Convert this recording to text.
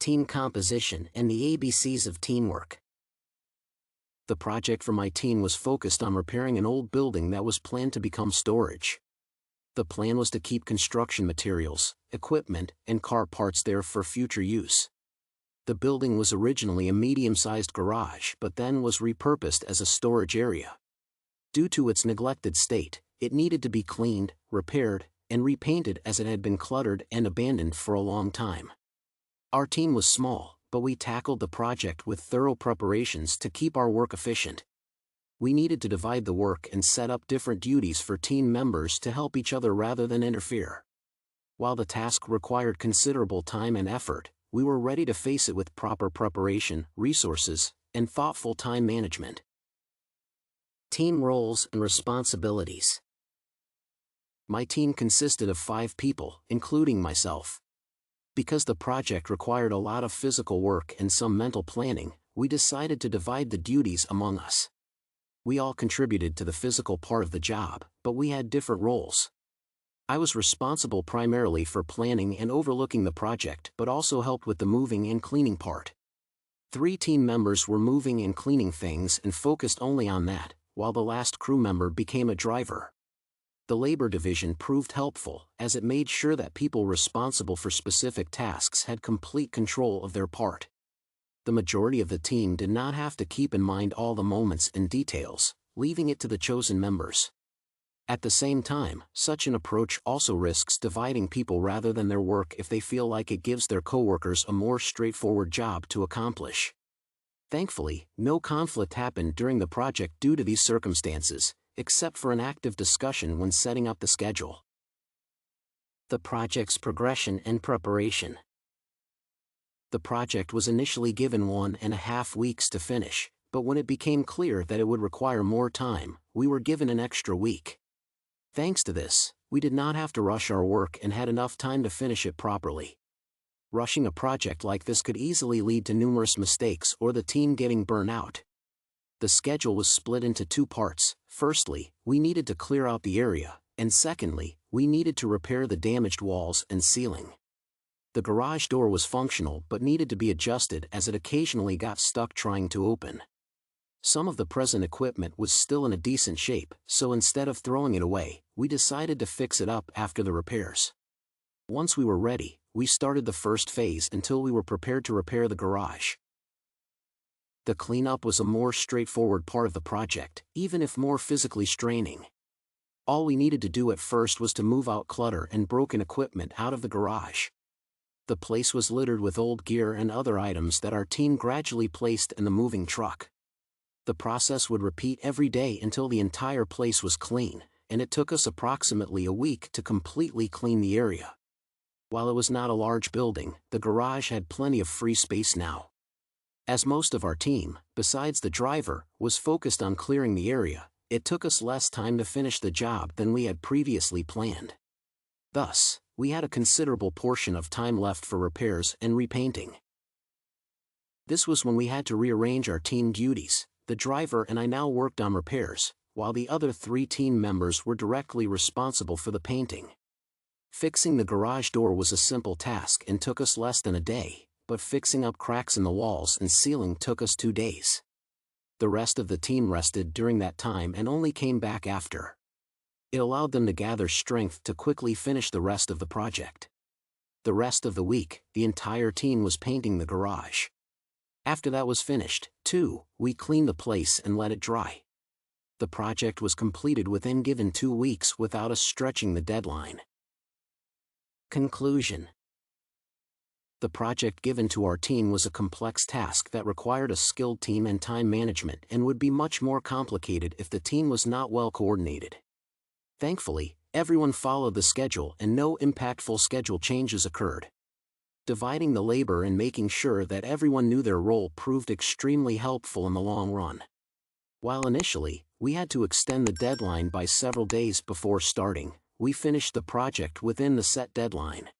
team composition and the ABCs of teamwork. The project for my team was focused on repairing an old building that was planned to become storage. The plan was to keep construction materials, equipment, and car parts there for future use. The building was originally a medium-sized garage but then was repurposed as a storage area. Due to its neglected state, it needed to be cleaned, repaired, and repainted as it had been cluttered and abandoned for a long time. Our team was small, but we tackled the project with thorough preparations to keep our work efficient. We needed to divide the work and set up different duties for team members to help each other rather than interfere. While the task required considerable time and effort, we were ready to face it with proper preparation, resources, and thoughtful time management. Team roles and responsibilities. My team consisted of 5 people, including myself. Because the project required a lot of physical work and some mental planning, we decided to divide the duties among us. We all contributed to the physical part of the job, but we had different roles. I was responsible primarily for planning and overlooking the project but also helped with the moving and cleaning part. 3 team members were moving and cleaning things and focused only on that, while the last crew member became a driver. The labor division proved helpful, as it made sure that people responsible for specific tasks had complete control of their part. The majority of the team did not have to keep in mind all the moments and details, leaving it to the chosen members. At the same time, such an approach also risks dividing people rather than their work if they feel like it gives their coworkers a more straightforward job to accomplish. Thankfully, no conflict happened during the project due to these circumstances, except for an active discussion when setting up the schedule. The project's progression and preparation. The project was initially given 1.5 weeks to finish, but when it became clear that it would require more time, we were given an extra week. Thanks to this, we did not have to rush our work and had enough time to finish it properly. Rushing a project like this could easily lead to numerous mistakes or the team getting burnt out. The schedule was split into 2 parts. Firstly, we needed to clear out the area, and secondly, we needed to repair the damaged walls and ceiling. The garage door was functional but needed to be adjusted as it occasionally got stuck trying to open. Some of the present equipment was still in a decent shape, so instead of throwing it away, we decided to fix it up after the repairs. Once we were ready, we started the first phase until we were prepared to repair the garage. The cleanup was a more straightforward part of the project, even if more physically straining. All we needed to do at first was to move out clutter and broken equipment out of the garage. The place was littered with old gear and other items that our team gradually placed in the moving truck. The process would repeat every day until the entire place was clean, and it took us approximately a week to completely clean the area. While it was not a large building, the garage had plenty of free space now. As most of our team, besides the driver, was focused on clearing the area, it took us less time to finish the job than we had previously planned. Thus, we had a considerable portion of time left for repairs and repainting. This was when we had to rearrange our team duties. The driver and I now worked on repairs, while the other 3 team members were directly responsible for the painting. Fixing the garage door was a simple task and took us less than a day, but fixing up cracks in the walls and ceiling took us 2 days. The rest of the team rested during that time and only came back after. It allowed them to gather strength to quickly finish the rest of the project. The rest of the week, the entire team was painting the garage. After that was finished, too, we cleaned the place and let it dry. The project was completed within given 2 weeks without us stretching the deadline. Conclusion. The project given to our team was a complex task that required a skilled team and time management and would be much more complicated if the team was not well coordinated. Thankfully, everyone followed the schedule and no impactful schedule changes occurred. Dividing the labor and making sure that everyone knew their role proved extremely helpful in the long run. While initially, we had to extend the deadline by several days before starting, we finished the project within the set deadline.